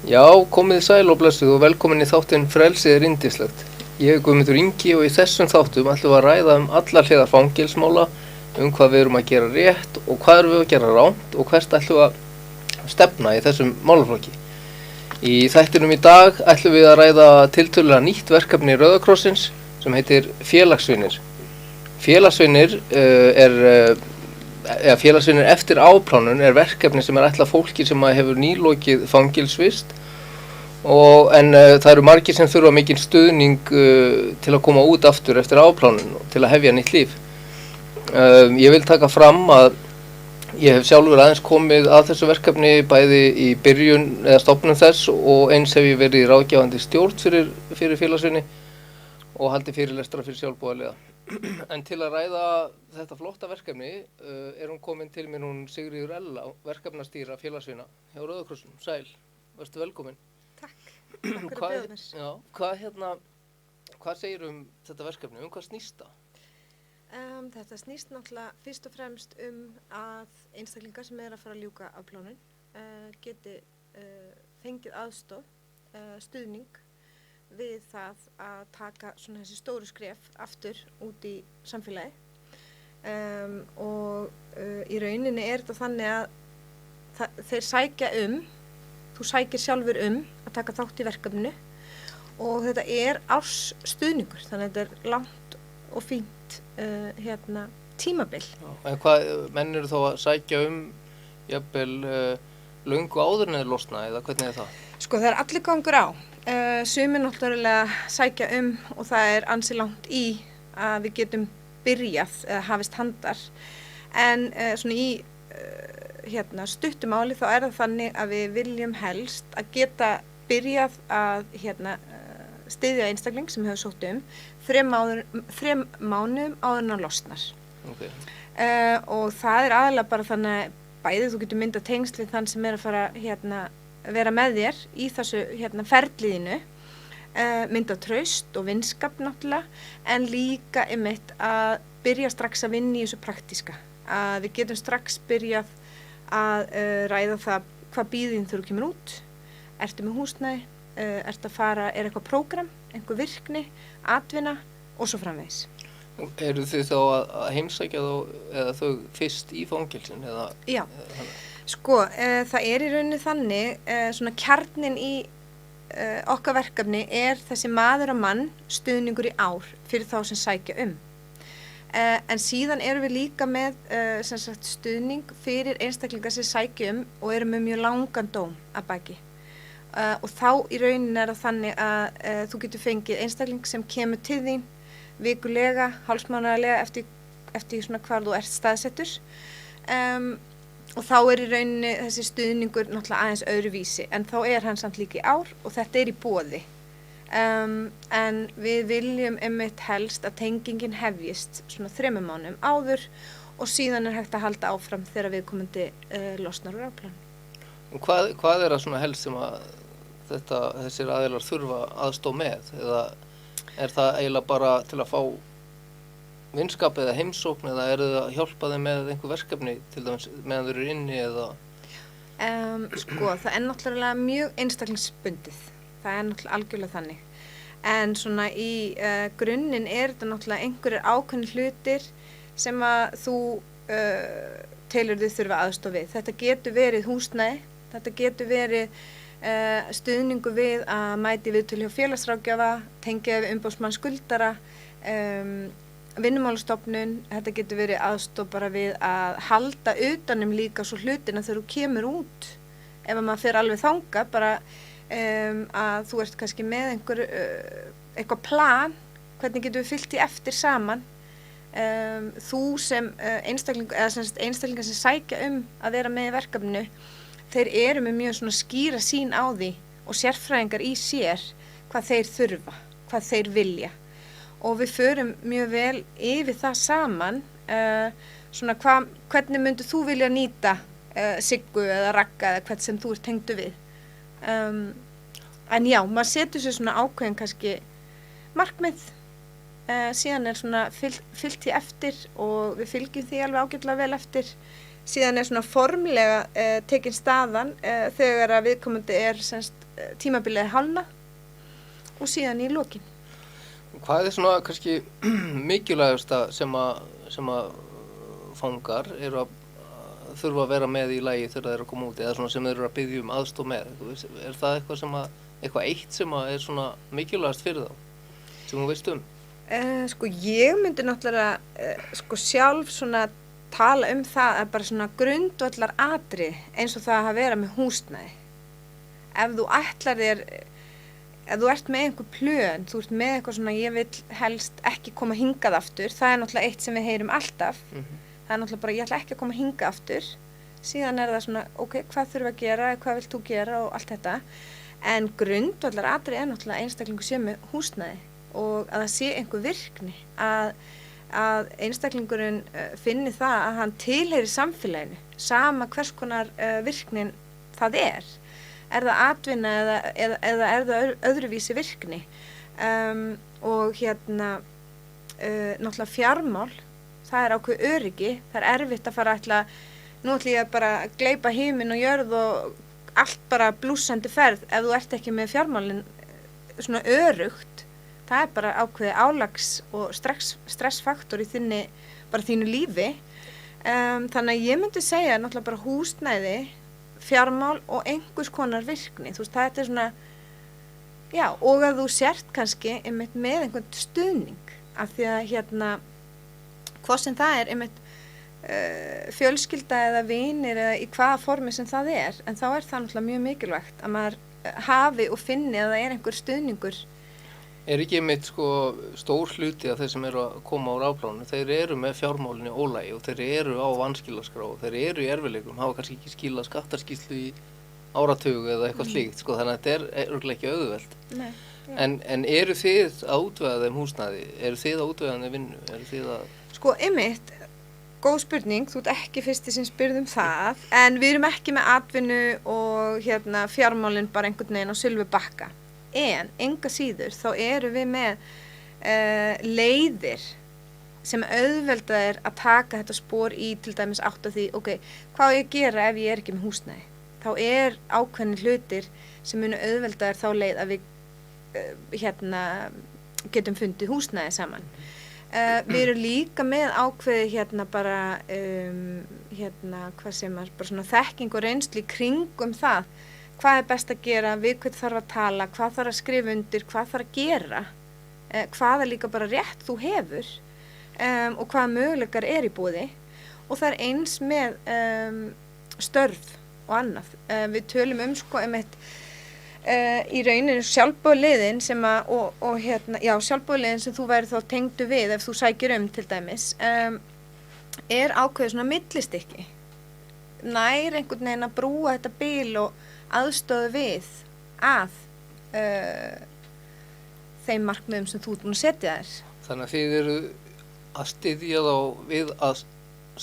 Já, komið sæl og blessuð og velkomin í þáttinn Frelsið yndislegt. Ég Guðmundur Ingi og í þessum þáttum ætlum við að ræða allar hliðar fangelsmála, hvað við erum að gera rétt og hvað erum við að gera ránt og hvert ætlum við að stefna í þessum málaflokki. Í þættinum í dag ætlum við að ræða tiltölulega nýtt verkefni Rauða krossins sem heitir Félagsvinir. Félagsvinir Félagsvinir eftir afplánun verkefni sem ætlað fólki sem hefur nýlokið fangelsvist en það eru margir sem þurfa mikinn stuðning til að koma út aftur eftir afplánun og til að hefja nýtt líf. Ég vil taka fram að ég hef sjálfur aðeins komið að þessu verkefni bæði í byrjun eða stofnun þess og eins hef ég verið í ráðgefandi stjórn fyrir félagsvinni og haldið fyrirlestra fyrir sjálfboðaliða. En til að ræða þetta flotta verkefni hún komin til mér hún Sigríður Ella, verkefnastýra félagsvina hjá Rauða krossinum. Sæl, vertu velkomin. Takk fyrir að bjóða mér. Já, hvað segir þetta verkefni? Hvað snýst það? Þetta snýst náttúrulega fyrst og fremst að einstaklingar sem að fara að ljúka afplánun geti fengið aðstoð, stuðning við það að taka svona þessi stóru skref aftur út í samfélagi og í rauninni þetta þannig að þeir sækja þú sækir sjálfur að taka þátt í verkefninu og þetta ársstuðningur, þannig að þetta langt og fínt tímabil. En hvað menn eru þá að sækja jafnvel löngu áður en þeir losna eða hvernig það? Sko það allir gangur á. Sumir náttúrulega sækja og það ansi langt í að við getum byrjað eða hafist handar en svona í stuttumáli þá það þannig að við viljum helst að geta byrjað að styðja einstakling sem hefur sótt 3 mánuðum áður en hann losnar. Okay. Og það aðalega bara þannig að bæði þú getur myndað tengsl við þann sem að fara vera með þér í þessu ferliðinu, mynda traust og vinskap náttúrulega, en líka einmitt að byrja strax að vinna í þessu praktíska. Að við getum strax byrjað að ræða það hvað býðin þú kemur út, ertu með húsnæði, ertu að fara, eitthvað prógram, einhver virkni, atvinna og svo framvegis. Eru þið þá að heimsækja þau fyrst í fangelsin? Já. Sko, það í rauninni þannig, svona kjarninn í okkar verkefni þessi maður og mann stuðningur í ár fyrir þá sem sækja En síðan erum við líka með stuðning fyrir einstaklingar sem sækja og eru með mjög langan dóm að baki. Og þá í rauninni það þannig að þú getur fengið einstakling sem kemur til þín vikulega, hálfsmánaðarlega eftir svona hvar þú ert staðsettur. Og þá í rauninni þessi stuðningur náttúrulega aðeins öðruvísi, en þá hann samt líka í ár og þetta í boði. En við viljum einmitt helst að tengingin hefjist svona 3 mánuðum áður og síðan hægt að halda áfram þegar viðkomandi losnar úr afplánun. Hvað það svona helst sem að þessir aðilar þurfa aðstoð með? Eða það eiginlega bara til að fá vinskap eða heimsókn eða þið að hjálpa þeim með einhver verkefni til dæmis meðan þau eru inni eða? Sko, það náttúrulega mjög einstaklingsbundið. Það náttúrulega algjörlega þannig. En svona í grunninn þetta náttúrulega einhverjir ákveðnir hlutir sem að þú telur þið þurfa aðstoð við. Þetta getur verið húsnæði, þetta getur verið stuðningu við að mæti viðtöl hjá félagsráðgjafa, tengja við umboðsmann skuldara, vinnumálastofnun, þetta getur verið aðstoð bara við að halda utan líka svo hlutina þegar þú kemur út. Ef maður fer alveg þangað, bara að þú ert kannski með eitthvað plan, hvernig getum við fylgt því eftir saman. Þú sem einstaklingar sem sækja að vera með í verkefninu, þeir eru með mjög svona skýra sýn á því og sérfræðingar í sér hvað þeir þurfa, hvað þeir vilja. Og við förum mjög vel yfir það saman, svona hvernig myndir þú vilja nýta Siggu eða Ragga eða hvern sem þú ert tengdu við. En já, maður setur sér svona ákveðin kannski markmið, síðan svona fylgt því eftir og við fylgjum því alveg ágætlega vel eftir. Síðan svona formlega tekin staðan þegar að viðkomandi tímabilið hálna og síðan í lokin. Hvað svona kannski mikilvægasta sem að fangar eru að þurfa að vera með í lagi þegar þeir eru að koma út eða svona sem þeir eru að biðja aðstoð með? Er það eitthvað eitt sem er svona mikilvægast fyrir þá sem þú veist Sko ég myndi náttúrulega sko sjálf svona tala það að bara svona grundvallar atriði eins og það að vera með húsnæði. Ef þú ætlar þér, ef þú ert með einhver plön, þú ert með eitthvað svona ég vil helst ekki koma hingað aftur, það náttúrulega eitt sem við heyrum alltaf. Það náttúrulega bara ég ætla ekki að koma hingað aftur. Síðan það svona, ok, hvað þurfum að gera, hvað vilt þú gera og allt þetta. En grundvallar atriði náttúrulega einstaklingur sé með húsnæði og að það sé einhver virkni, að einstaklingurinn finni það að hann tilheyri samfélaginu, sama hvers konar virknin það er. Er það atvinna eða er það öðruvísi virkni? Og náttúrulega fjármál, það ákveð öryggi, það erfitt að fara nú ætla ég bara að gleypa himinn og jörð og allt bara blússandi ferð ef þú ert ekki með fjármálin svona öruggt. Það bara ákveðið álags og stressfaktor í þínu lífi. Þannig að ég myndi segja náttúrulega bara húsnæði, fjármál og einhvers konar virkni. Þú veist, þetta er svona, já, og að þú sért kannski með einhvern stuðning af því að hvað sem það er fjölskylda eða vinir eða í hvaða formi sem það er, en þá er það náttúrulega mjög mikilvægt að maður hafi og finni að það er einhver stuðningur. Er ekki sko stór hluti af þeir sem eru að koma á afplánu, þeir eru með fjármálinni ólægi og þeir eru á vanskilaskrá og þeir eru í erfiðleikum, hafa kannski ekki skilað skattarskýrslu í áratug eða eitthvað slíkt, sko, þannig að þetta er örugglega ekki auðvelt. Nei, en eru þið að útvega þeim húsnæði? Eru þið að útvega þeim vinnu? Eru þið að... Sko, einmitt, góð spurning, þú ert ekki fyrsti sem spyrð það, en við erum ekki með atvinnu og fjármálin bara einhvern veginn á silfurbakka. En enga síður þá eru við með leiðir sem auðvelda er að taka þetta spor í til dæmis átt af því, ok, hvað á ég að gera ef ég er ekki með húsnæði? Þá er ákveðnir hlutir sem munu auðvelda er þá leið að við getum fundið húsnæði saman. Við erum líka með ákveði bara, hvað sem bara svona þekking og reynslu í kringum það. Hvað er best að gera, við hvern þarf að tala, hvað þarf að skrifa undir, hvað þarf að gera, hvað er líka bara rétt þú hefur og hvaða möguleikar er í boði. Og það er eins með störf og annað. Við tölum sko í rauninu sjálfboðaliðin sem sjálfboðaliðin sem þú væri þá tengdu við ef þú sækir til dæmis, er ákveðið svona millistykki. Nær einhvern veginn að brúa þetta bil og aðstöðu við að þeim markmiðum sem þú ert búin að setja þér. Þannig að þið eru að styðja þá við að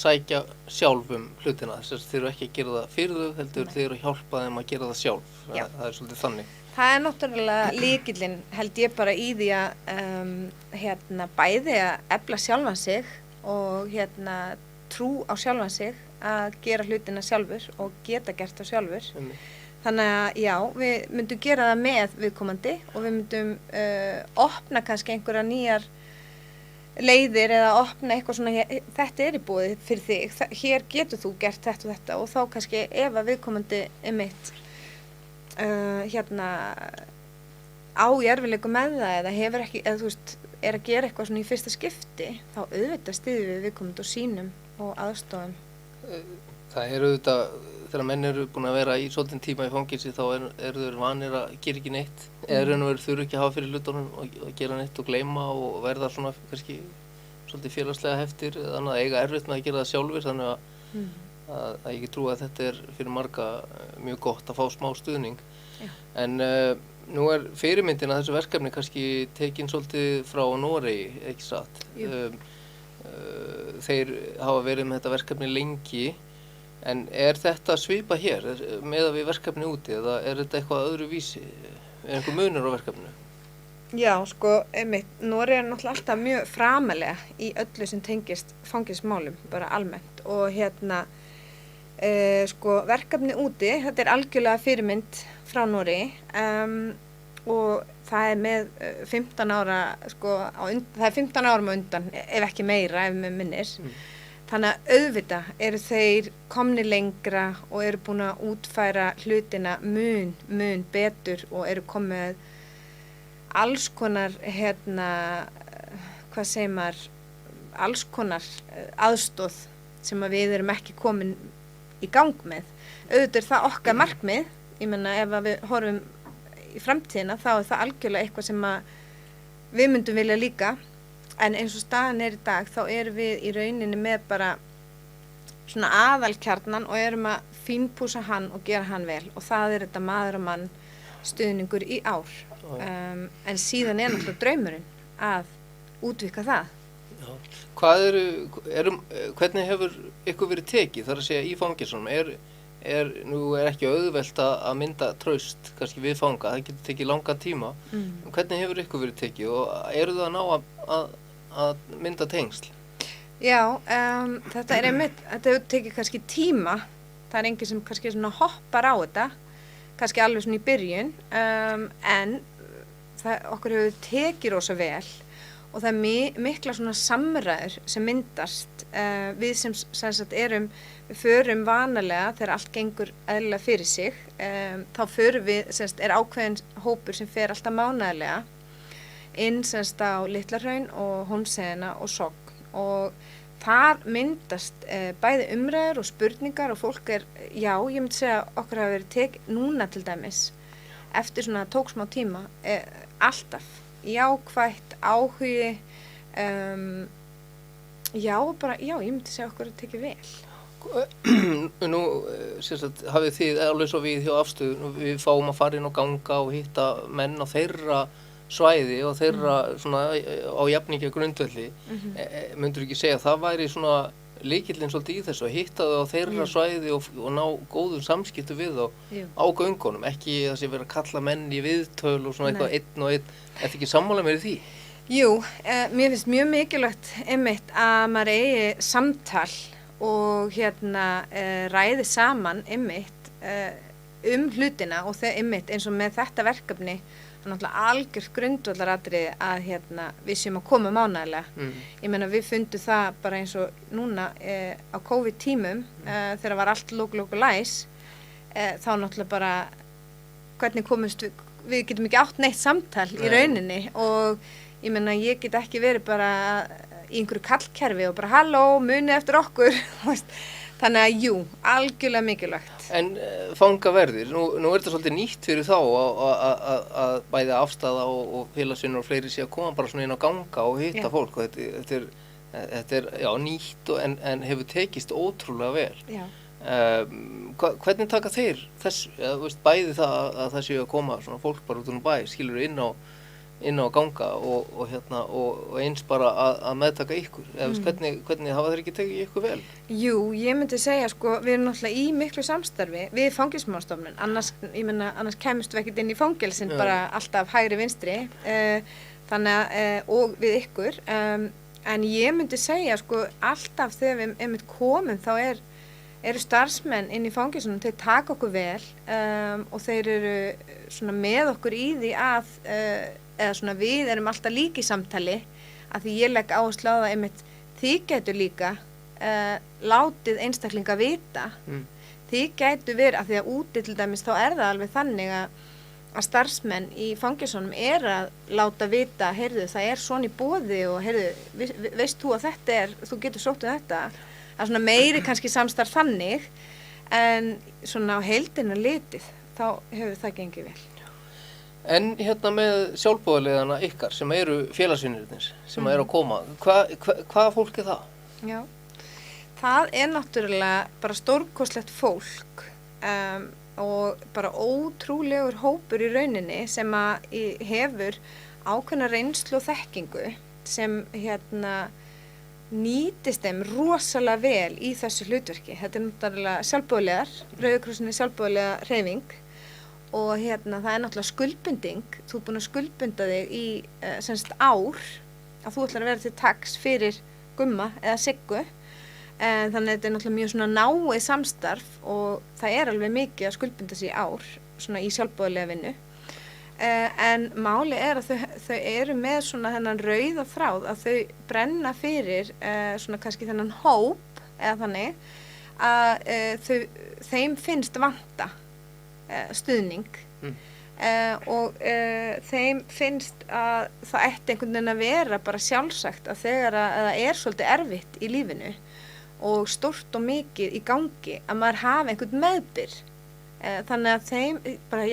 sækja sjálfum hlutina, þess að þið eru ekki að gera það fyrir þau, heldur þið eru að hjálpa þeim að gera það sjálf. Það er svolítið þannig. Það er náttúrulega lykillinn, held ég bara í því að bæði að efla sjálfan sig og trú á sjálfan sig að gera hlutina sjálfur og geta gert það sjálfur. Þannig að já, við myndum gera það með viðkomandi og við myndum opna kannski einhverja nýjar leiðir eða opna eitthvað svona, þetta er í boði fyrir þig, hér getur þú gert þetta og þetta og þá kannski ef að viðkomandi á í erfiðleikum með það eða hefur ekki, eða þú veist, er að gera eitthvað svona í fyrsta skipti, þá auðvitað styðjum við viðkomandi og sýnum og aðstofum. Það er auðvitað, þegar menn eru búin að vera í svolítinn tíma í fangelsi þá eru þeir vanir að gera ekki neitt eða raun og veru þurfa ekki að hafa fyrir hlutunum og gera neitt og gleyma og verða svona kannski svolítið félagslega heftir eða annað, eiga erfitt með að gera það sjálfur, þannig að ég ekki trú að þetta er fyrir marga mjög gott að fá smá stuðning. En nú er fyrirmyndin að þessu verkefni kannski tekin svolítið frá Noregi, ekki satt? Þeir hafa verið með þetta verkefni lengi, en er þetta svipa hér með að við verkefni úti eða er þetta eitthvað öðru vísi? Er einhver munur á verkefninu? Já, sko, Noregi er náttúrulega alltaf mjög framalega í öllu sem tengist fangelsismálum, bara almennt og Sko, verkefni úti, þetta algjörlega fyrirmynd frá Noregi og það með 15 ára, sko, það 15 árum á undan, ef ekki meira, ef mig minnir. Þannig að auðvitað eru þeir komni lengra og eru búin að útfæra hlutina mun betur og eru komið alls konar, hvað segir maður, alls konar aðstoð sem að við erum ekki komin í gang með. Auðvitað er það okkar markmið, ég meina ef að við horfum í framtíðina þá er það algjörlega eitthvað sem að við myndum vilja líka, en eins og staðan í dag þá erum við í rauninni með bara svona aðalkjarnan og erum að fínpúsa hann og gera hann vel og það er þetta maður og mann stuðningur í ár. En síðan er náttúrulega draumurinn að útvíkka það. Já. Hvernig hefur ykkur verið tekið, þar að segja í fangelsunum, nú er ekki auðvelt að mynda traust, kannski við fanga, það getur tekið langan tíma, hvernig hefur ykkur verið tekið og eru það að ná að mynda tengsl? Já, þetta einmitt, þetta hefur tekið kannski tíma, það er enginn sem kannski svona hoppar á þetta, kannski alveg svona í byrjun, en okkur hefur tekið rosa vel. Og það er mikla svona samræður sem myndast, við sem sagt við förum vanalega þegar allt gengur eðlilega fyrir sig, þá förum við, er ákveðin hópur sem fer alltaf mánaðarlega inn á Litlahraun og Hólmsheiðina og Sogn og þar myndast bæði umræður og spurningar og fólk já, ég myndi segja okkur hafa verið tekið núna til dæmis, eftir svona tók smá tíma, alltaf. Jákvætt, áhugi, já, ég myndi segja okkur að tekið vel. Nú, hafið þið alveg svo við hjá afstöðun, við fáum að fara inn og ganga og hitta menn á þeirra svæði og þeirra svona á jafningja grundvelli. Myndirðu ekki segja að það væri svona lykillinn svolítið í þessu, að hitta þau á þeirra svæði og ná góðum samskiptum við þá á göngunum, ekki það sé vera að kalla menn í viðtöl og svona eitthvað einn og einn. Ertu ekki sammála mér í því? Jú, mér finnst mjög mikilvægt einmitt að maður eigi samtal og ræði saman einmitt hlutina og einmitt eins og með þetta verkefni það er náttúrulega algjört grundvallaratriði að við séum að koma mánaðarlega. Ég meina við fundum það bara eins og núna á COVID-tímum þegar var allt lóku læs þá náttúrulega bara hvernig komumst við getum ekki átt neitt samtal í rauninni og ég meina ég get ekki verið bara í einhverju kallkerfi og bara halló, munið eftir okkur þannig að jú, algjörlega mikilvægt. En fangaverðir, nú þetta svolítið nýtt fyrir þá að bæði afstæða og félagsvinur og fleiri sé að koma bara svona inn á ganga og hitta fólk og þetta er já, nýtt en hefur tekist ótrúlega vel. Já. Hvernig taka þeir þess, bæði það að það séu að koma svona fólk bara út úr bæ, skilur inn á ganga og eins bara að meðtaka ykkur, hvernig hafa þeir ekki tekið ykkur vel? Jú, ég myndi segja sko, við erum náttúrulega í miklu samstarfi við Fangelsismálastofnun, annars kæmust við ekkert inn í fangelsin bara alltaf hægri vinstri, þannig að og við ykkur, en ég myndi segja sko, alltaf þegar við einmitt komum þá eru starfsmenn inn í fangelsunum, þeir taka okkur vel og þeir eru svona með okkur í því að eða svona við erum alltaf líka í samtali að því ég legg áherslu á það einmitt þið getur líka látið einstaklinga vita þið getur verið, af því að úti til dæmis þá það alveg þannig að starfsmenn í fangelsunum að láta vita, heyrðu það svona í boði og heyrðu, veist þú að þetta þú getur sótt þetta það svona meiri kannski samstarf þannig en svona á heildina litið þá hefur það gengið vel. En með sjálfboðaliðana ykkar sem eru félagsvinirnir sem eru að koma, hvaða fólk er það? Já, það náttúrulega bara stórkostlegt fólk og bara ótrúlegur hópur í rauninni sem að hefur ákveðna reynslu og þekkingu sem nýtist þeim rosalega vel í þessu hlutverki. Þetta náttúrulega sjálfboðaliðar, Rauði krossinn sjálfboðaliða hreyfing og það náttúrulega skuldbinding, þú búin að skuldbinda þig í ár að þú ætlar að vera til taks fyrir Gumma eða Siggu Þannig að þetta náttúrulega mjög svona náið samstarf og það alveg mikið að skuldbinda sig í ár, svona í sjálfboðaliða vinnu. En máli að þau eru með svona þennan rauða þráð að þau brenna fyrir svona kannski þennan hóp eða þannig að þeim finnst vanta stuðning og þeim finnst að það ætti einhvern veginn að vera bara sjálfsagt að þegar að það svolítið erfitt í lífinu og stórt og mikið í gangi að maður hafi einhvern meðbyr. Þannig að þeim bara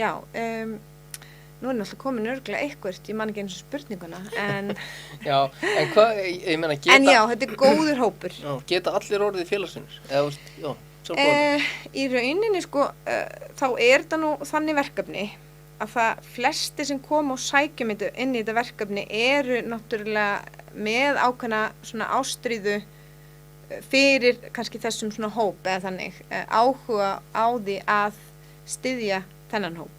nú náttúrulega komin örugglega eitthvað, ég man ekki eins og spurninguna, en Já, en hvað, ég meina geta En já, þetta góður hópur. Já, geta allir orðið félagsvinir? Eða, já, sjálfboðaliðar. Í rauninni, sko, þá þetta nú þannig verkefni að það flesti sem koma og sækjum inn í þetta verkefni eru náttúrulega með ákveðna svona ástríðu fyrir kannski þessum svona hóp eða þannig, áhuga á því að styðja þennan hóp.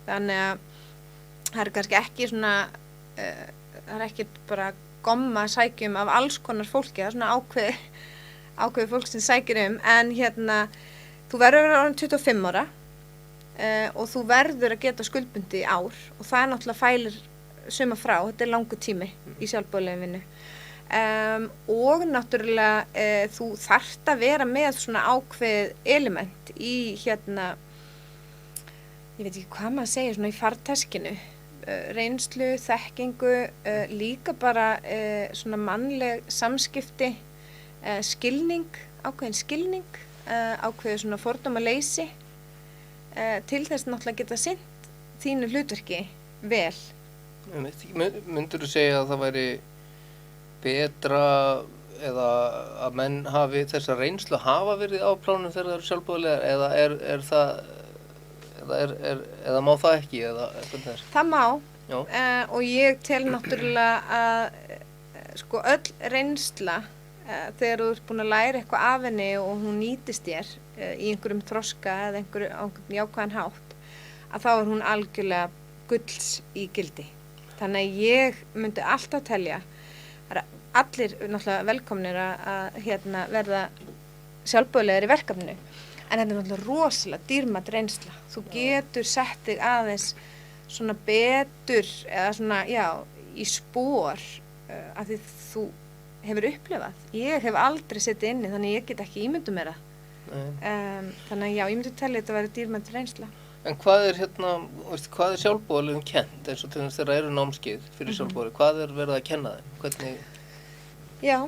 Þannig að það kannski ekki svona, það ekki bara gomma sækjum af alls konar fólki, það svona ákveði fólk sem sækir en þú verður að vera orðin 25 ára og þú verður að geta skuldbundi í ár og það náttúrulega fælir suma frá, þetta langur tími í sjálfboðaliða vinnu. Og náttúrulega þú þarft að vera með svona ákveð element í ég veit ekki hvað maður segir, svona í farteskinu, reynslu, þekkingu, líka bara svona mannleg samskipti, ákveðin skilning, ákveðið svona fordómaleysi, til þess náttúrulega geta sinnt þínu hlutverki vel. Myndirðu segja að það væri betra eða að menn hafi þessa reynslu hafa verið á plánum þegar það eru sjálfboðaliðar eða eða má það ekki eða eitthvað þess? Það má og ég tel náttúrulega að sko öll reynsla þegar þú ert búin að læra eitthvað af henni og hún nýtist þér í einhverjum þroska eða einhverjum jákvæðan hátt að þá hún algjörlega gulls í gildi. Þannig að ég myndi alltaf telja allir náttúrulega velkomnir að verða sjálfboðaliðar í verkefninu. En þetta náttúrulega rosalega dýrmæt reynsla. Þú getur sett þig aðeins svona betur eða svona, í spor af því þú hefur upplifað. Ég hef aldrei setið inni þannig ég get ekki ímyndað mér það. Þannig að ég myndi telja þetta að vera dýrmæt reynsla. En hvað hvað sjálfboðaliðum kennt eins og til þess þeirra eru námskeið fyrir sjálfboðaliða? Hvað verið að kenna þeim? Hvernig? Já,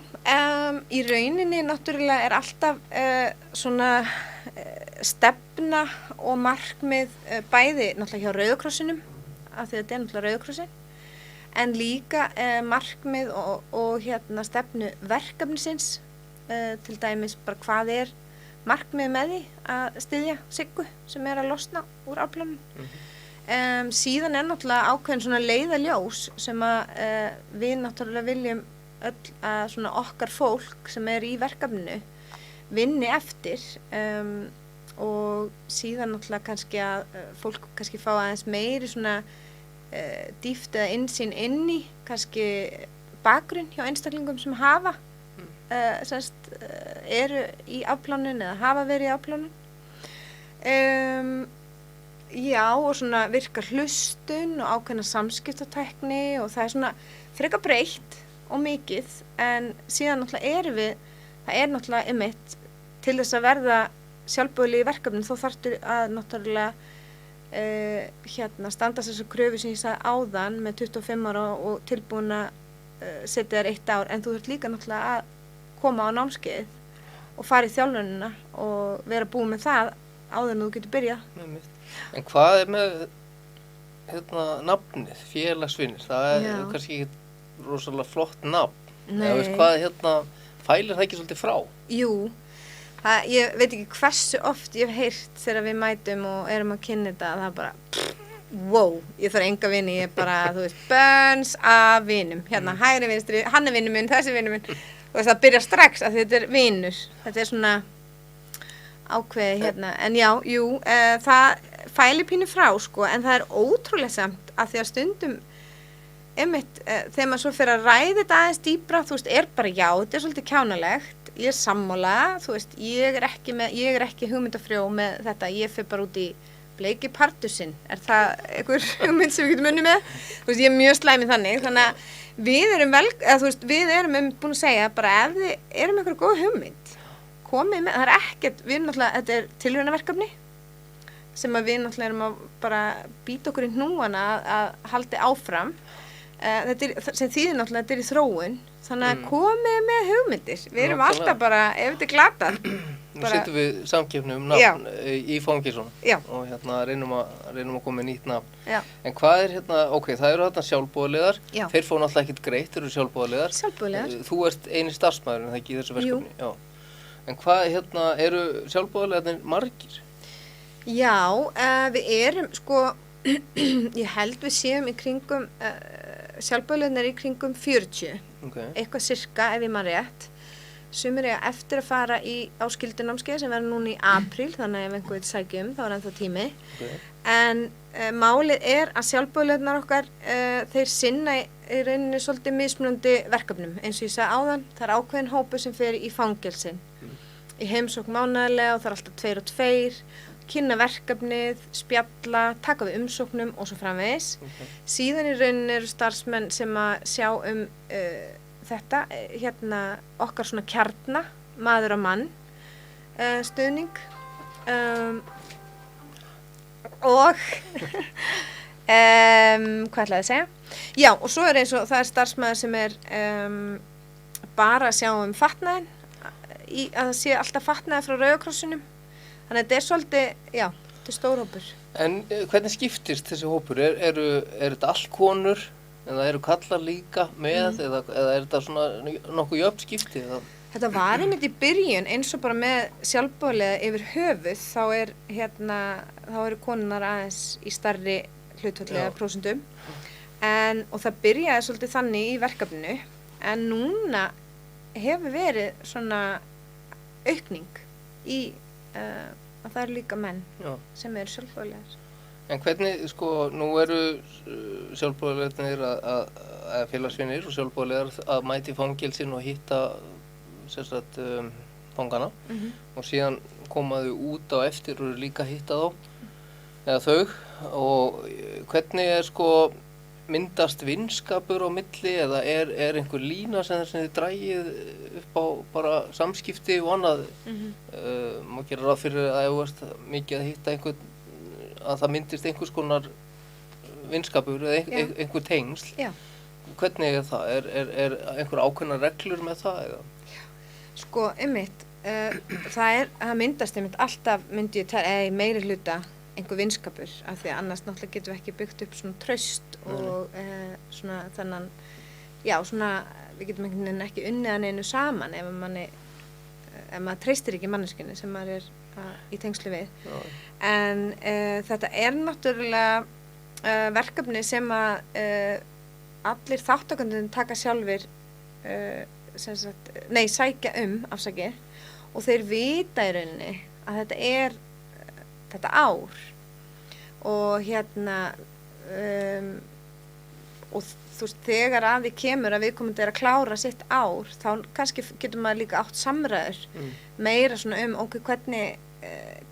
í rauninni náttúrulega alltaf svona stefna og markmið bæði náttúrulega hjá Rauða krossinum af því að þetta náttúrulega Rauða krossin en líka markmið og stefnu verkefnisins til dæmis bara hvað markmið með því að styðja Siggu sem að losna úr afplánum. Síðan náttúrulega ákveðin svona leiðaljós sem að við náttúrulega viljum öll að svona okkar fólk sem í verkefninu vinni eftir og síðan náttúrulega kannski að fólk kannski fá aðeins meiri svona dýpt eða innsýn inn í kannski bakgrunn hjá einstaklingum sem hafa eru í afplánun eða hafa verið í afplánun. Já, og svona virkar hlustun og ákveðna samskiptatækni og það svona frekar breytt og mikið, en síðan náttúrulega það náttúrulega einmitt til þess að verða sjálfboðaliði í verkefninu þó þarftu að náttúrulega standast þessu kröfu sem ég sagði áðan með 25 ára og tilbúin að setja þér 1 ár, en þú þarft líka náttúrulega að koma á námskeið og fara í þjálfunina og vera búin með það áður en þú getur byrjað. En hvað með nafnið, félagsvinir? Það kannski ekki rosalega flott nafn. Nei. Hvað fælir það ekki svolítið frá? Jú, ég veit ekki hversu oft ég hef heyrt þegar við mætum og erum að kynna þetta að það bara wow, ég þarf enga vini, ég bara, þú veist, bönns af vinum, hægri vinstri, hann vinur minn, þessi vinur minn, þú veist, það byrja strax að þetta vinur, þetta svona ákveði en já, jú, það fælir pínu frá, sko, en það ótrúlega samt að því að stundum einmitt, þegar maður svo fyrir að ræða þetta aðeins dýpra, þú veist, bara já, þetta svolítið kjánalegt, ég er sammála, þú veist, ég er ekki hugmyndafrjó með þetta, ég fer bara út í bleiki partusinn, það einhver hugmynd sem við getum unni með? Þú veist, ég er mjög slæm í þannig að við erum við erum búin að segja bara ef þið erum einhver góð hugmynd, komið með, það er ekkert, við erum náttúrulega, þetta er tilraunaverkefni sem að við náttúrulega erum að bara býta okkur í hnúana að haldi áfram. Þetta sem þýðir náttúrulega þetta í þróun, þannig að komið með hugmyndir. Við erum alltaf bara, ef þetta glatað. Nú setjum við samkeppni nafn í fangelsinu og reynum að koma með nýtt nafn. Já. En hvað það eru sjálfboðaliðar, þeir fá náttúrulega ekkert greitt, þeir eru sjálfboðaliðar. Sjálfboðaliðar. Þú ert eini starfsmaðurinn, það ekki í þessu verkefni. Jú. Já. En hvað eru sjálfboðaliðarnir margir? Já, við erum, ég held við séum í kringum, sjálfboðaliðarnir í kringum 40, eitthvað sirka ef ég man rétt. Sumir eiga eftir að fara á skyldunámskeið sem verður núna í apríl, þannig að ef einhver vill sækja þá er ennþá tími. En málið er að sjálfboðaliðarnir okkar, þeir sinna í rauninni svolítið mismunandi verkefnum, eins og ég sagði áðan, það er ákveðin hópur sem fer í fangelsin. Í heimsókn mánaðarlega og það er alltaf 2 og 2, kynna verkefnið, spjalla, taka við umsóknum og svo framvegis. Síðan í rauninni eru starfsmenn sem að sjá þetta, okkar svona kjarna, maður og mann, stuðning og hvað ætlaði að segja? Já, og svo er eins og það er starfsmaður sem er bara að sjá fatnaðinn, að það sé alltaf fatnaði frá Rauða krossinum. Þannig að þetta er svolítið, þetta er stór hópur. En hvernig skiptist þessi hópur? Er þetta allt konur? Eða eru kallar líka með eða er þetta svona nokkuð jöfn skipti? Þetta var einmitt í byrjun eins og bara með sjálfboðaliða yfir höfuð þá eru konurnar aðeins í stærri hlutfallega prósentum og það byrjaði svolítið þannig í verkefninu en núna hefur verið svona aukning í að það eru líka menn sem eru sjálfboðaliðar. En hvernig, nú eru sjálfboðaliðarnir að félagsvinir og sjálfboðaliðar að mæti fangelsin og hitta fangana og síðan koma þau út á eftir og eru líka að hitta eða þau og hvernig myndast vinskapur á milli eða er einhver lína sem þið dragið upp á bara samskipti og annað? Má gera ráð fyrir að ef þú ert mikið að hitta einhvern að það myndist einhvers konar vinskapur eða einhver tengsl. Já. Hvernig er það? Er einhver ákveðnar reglur með það? Eða? Einmitt, það myndast einmitt alltaf, myndi ég í meiri hluta einhver vinskapur, af því að annars náttúrulega getum við ekki byggt upp svona traust og svona þannan, við getum einhvern veginn ekki unnið að neinu saman ef maður treystir ekki manneskjunni sem maður er í tengslu við. En þetta er náttúrulega verkefni sem að allir þáttakandinn taka sjálfir sækja afsakið og þeir vita í rauninni að þetta er þetta ár og og þú veist þegar að því kemur að viðkomandi er að klára sitt ár þá kannski getur maður líka átt samræður meira svona hvernig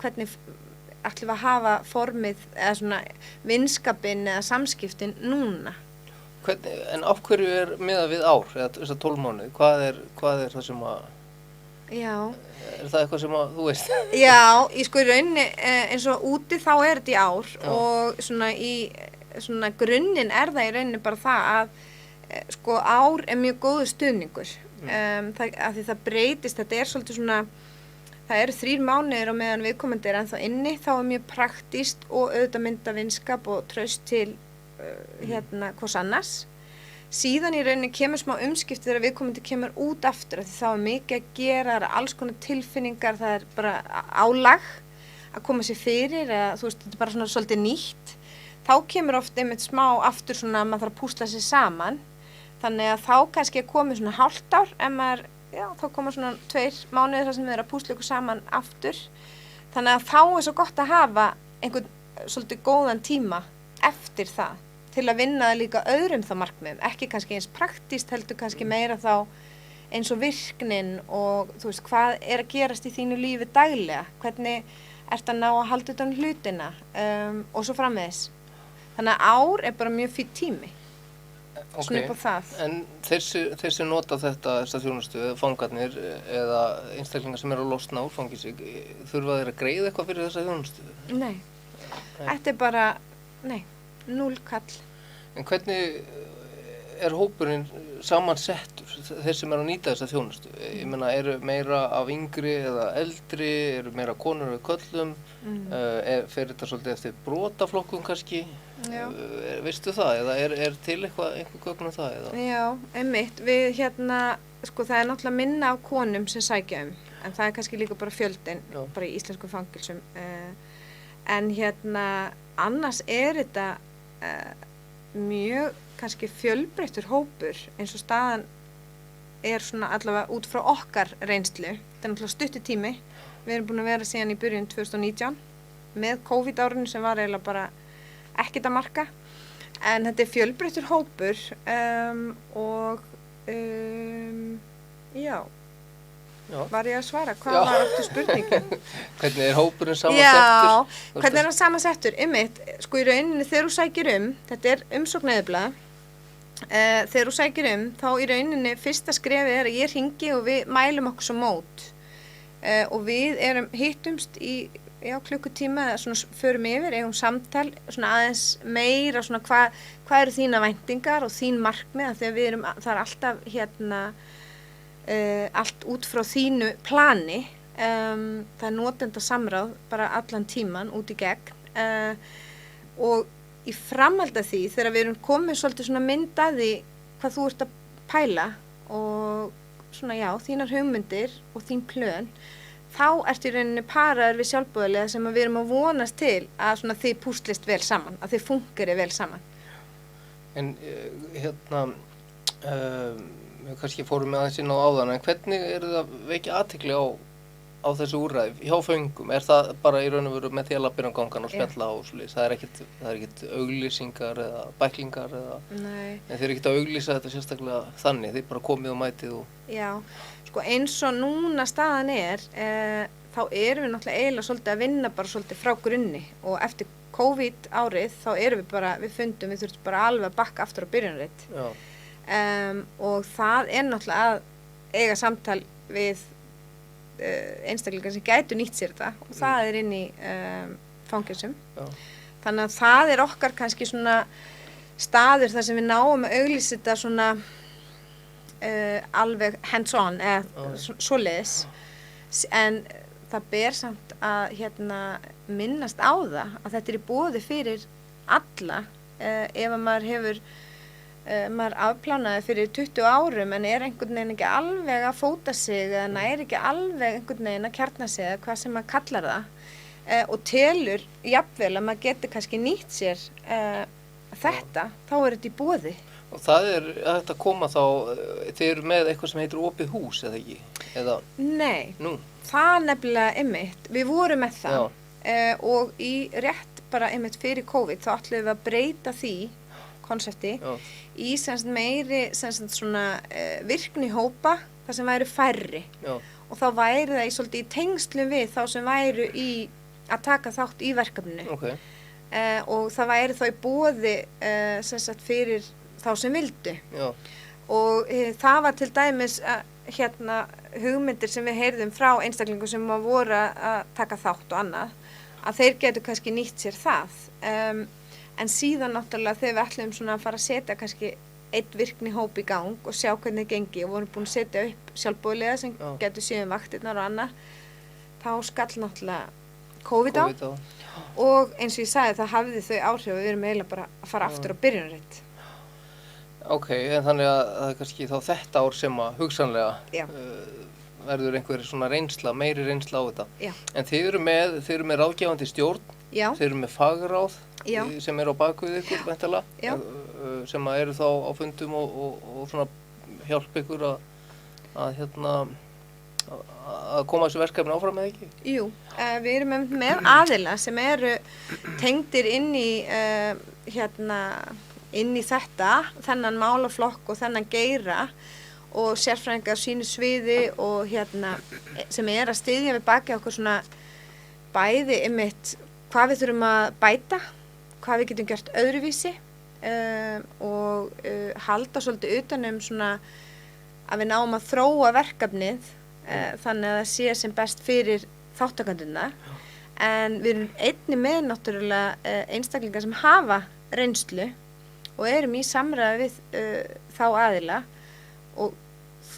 ætlum við að hafa formið eða svona vinskapinn eða samskiptin núna. En af hverju er miðað við ár eða þessar 12 mánuði? Hvað er það sem að er það eitthvað sem að þú veist? Já, í rauninni eins og úti þá er þetta í ár og svona í svona grunninn er það í rauninni bara það að ár er mjög góður stuðningur af því það breytist, þetta er svolítið svona það eru 3 mánuðir og meðan viðkomandi er ennþá inni þá er mjög praktískt og auðvitað mynda vinskap og traust til hvers annars. Síðan í rauninni kemur smá umskipti þegar viðkomandi kemur út aftur af því þá er mikið að gera, það er alls konar tilfinningar, það er bara álag að koma sér fyrir eða þú veist, þetta er bara svona svolítið nýtt. Þá kemur oft einmitt smá aftur svona að maður þarf að púsla sér saman þannig að þá kannski er komið svona hálft ár en maður, þá koma svona 2 mánuðir þar sem við erum að púsla ykkur saman aftur þannig að þá er svo gott að hafa einhvern svolítið góðan tíma eftir það til að vinna líka öðrum þá markmiðum, ekki kannski eins praktískt heldur kannski meira þá eins og virknin og þú veist, hvað er að gerast í þínu lífi daglega, hvernig ertu að ná að halda utan um hlutina og svo framvegis. Þannig að ár er bara mjög fínn tími, svona upp á það. En þeir sem nota þessa þjónustu, fangarnir eða einstaklingar sem eru að losna úr fangelsi, þurfa þeir að greiða eitthvað fyrir þessa þjónustu? Nei, þetta er bara, nei, 0 kall. En hvernig er hópurinn samansettur, þeir sem eru að nýta þessa þjónustu? Ég meina, eru meira af yngri eða eldri, eru meira konur eða köllum, fer þetta svolítið eftir brotaflokkum kannski? Veistu það, eða er til einhver gögn um það? Eða? Já, einmitt, við sko það er náttúrulega minna af konum sem sækja en það er kannski líka bara fjöldin, bara í íslenskum fangelsum. En annars er þetta mjög kannski fjölbreyttur hópur eins og staðan er svona allavega út frá okkar reynslu. Þetta er náttúrulega stuttur tími. Við erum búin að vera síðan í byrjun 2019 með COVID-árinu sem var eiginlega bara ekkert að marka. En þetta er fjölbreyttur hópur og já. Var ég að svara? Hvað var aftur spurningin? Hvernig er hópurinn samansettur? Já, hvernig er hann samansettur? Sko í rauninni þegar þú sækir þetta er umsóknareyðublað, þegar þú sækir þá í rauninni fyrsta skrefið er að ég hringi og við mælum okkur svo mót og við hittumst í klukkutíma eða svona förum yfir, eigum samtal svona aðeins meira svona hvað eru þína væntingar og þín markmið þegar við það er alltaf allt út frá þínu plani, það er notendasamráð bara allan tíman út í gegn og í framhaldi af því þegar við erum komið svolítið svona mynd að því hvað þú ert að pæla og svona þínar hugmyndir og þín plön, þá ertu í rauninni paraður við sjálfboðaliða sem við erum að vonast til að svona þið púslist vel saman, að þið fungeri vel saman. En við kannski fórum með aðeins inn á áðan, en hvernig það að vekja athygli á þessu úrræði hjá föngum? Er það bara í raun og veru með því að labba inn á gangan og spjalla á svoleiðis? Það er ekkert auglýsingar eða bæklingar eða... Nei. En þið ekkert að auglýsa þetta sérstaklega þannig, þið bara komið og mætið og... Já, sko eins og núna staðan þá erum við náttúrulega eiginlega svolítið að vinna bara svolítið frá grunni og eftir COVID árið þá erum við fundum, við þurftum bara alveg að bakka aftur á byrjunarreit. Já. Og það er náttúrulega að eiga samtal við einstaklingar sem gætu nýtt sér þetta og það er inn í fangelsum. Þannig að það er okkar kannski svona staður þar sem við náum að auglýsa þetta svona alveg hands on eða svoleiðis en það ber samt að minnast á það að þetta er í boði fyrir alla ef að maður afplánaði fyrir 20 árum en er einhvern veginn ekki alveg að fóta sig eða næri ekki alveg einhvern veginn að kjarna sig eða hvað sem maður kallar það og telur jafnvel að maður getur kannski nýtt sér þetta, þá er þetta í boði. Og það er hægt að koma þá, þið eru með eitthvað sem heitir opið hús eða ekki? Eða... Nei, það nefnilega einmitt, við vorum með það og í rétt bara einmitt fyrir COVID þá ætlum við að breyta því konsepti í meiri svona virkni hópa þar sem væru færri og þá væri það svolítið í tengslum við þá sem væru að taka þátt í verkefninu og það væri þá í boði fyrir þá sem vildu og það var til dæmis hugmyndir sem við heyrðum frá einstaklingum sem voru að taka þátt og annað að þeir getur kannski nýtt sér það en síðan náttúrulega þegar við ætlum svona að fara að setja kannski einn virkni hóp í gang og sjá hvernig það gengi og vorum búin að setja upp sjálfboðaliða sem getur séð vaktirnar og annað þá skall náttúrulega COVID á og eins og ég sagði það hafði þau áhrif að við erum eiginlega bara að fara aftur á byrjunarreit. Ok, en þannig að það er kannski þá þetta ár sem að hugsanlega verður einhver svona meiri reynsla á þetta. Já. En þið eru með ráðgefandi stjórn, þið eru með fagráð sem eru á bakvið ykkur væntanlega, sem að eru þá á fundum og svona hjálpa ykkur að koma þessu verkefni áfram eða ekki? Jú, við erum með aðila sem eru tengdir inn í þetta, þennan málaflokk og þennan geira og sérfræðingar á sínu sviði og hérna sem að styðja við baki okkur svona bæði einmitt hvað við þurfum að bæta, hvað við getum gert öðruvísi og halda svolítið utan svona að við náum að þróa verkefnið þannig að það sé sem best fyrir þáttakanduna en við erum einnig með náttúrulega einstaklingar sem hafa reynslu og erum í samræði við þá aðila og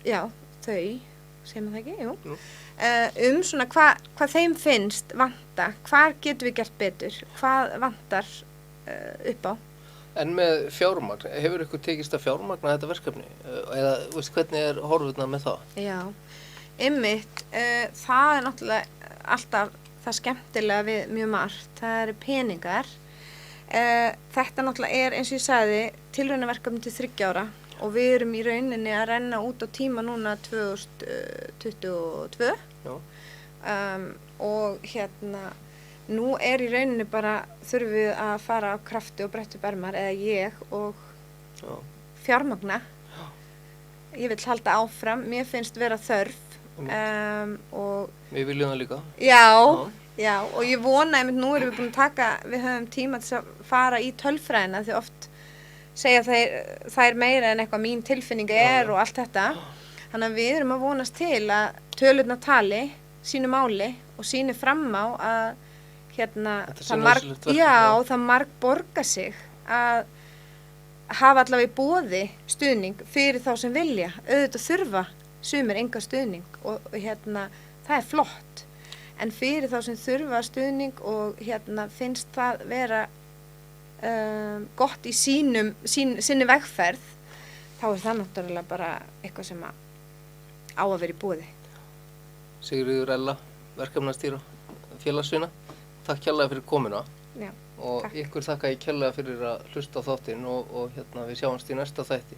já, þau, segir maður það ekki, jú, svona hvað þeim finnst vanta, hvað getum við gert betur, hvað vantar upp á. En með fjármagn, hefur ykkur tekist að fjármagna þetta verkefni? Eða hvernig horfurnar með það? Já, einmitt, það náttúrulega alltaf það skemmtilega við mjög margt, það eru peningar. Þetta náttúrulega eins og ég sagði, tilraunaverkefni til 3 ára og við erum í rauninni að renna út á tíma núna 2022 og hérna nú í rauninni bara þurfum við að fara á krafti og bretta upp ermar eða ég og fjármagna. Ég vil halda áfram, mér finnst vera þörf og við viljum það líka. Já, og ég vona einmitt nú erum við búin að við höfum tíma til að fara í tölfræðina því oft segja það meira en eitthvað mín tilfinning og allt þetta. Þannig að við erum að vonast til að tölurnar tali sínu máli og síni fram á að það marg borga sig að hafa allavega í boði stuðning fyrir þá sem vilja. Auðvitað þurfa sumir enga stuðning og það er flott. En fyrir þá sem þurfa stuðning og finnst það vera gott í sinni vegferð, þá er það náttúrulega bara eitthvað sem á að vera í boði. Sigríður Ella, verkefnastýra félagsvina. Takk kærlega fyrir komuna. Já, og takk. Ykkur þakka ég kærlega fyrir að hlusta á þáttinn og við sjáumst í næsta þætti.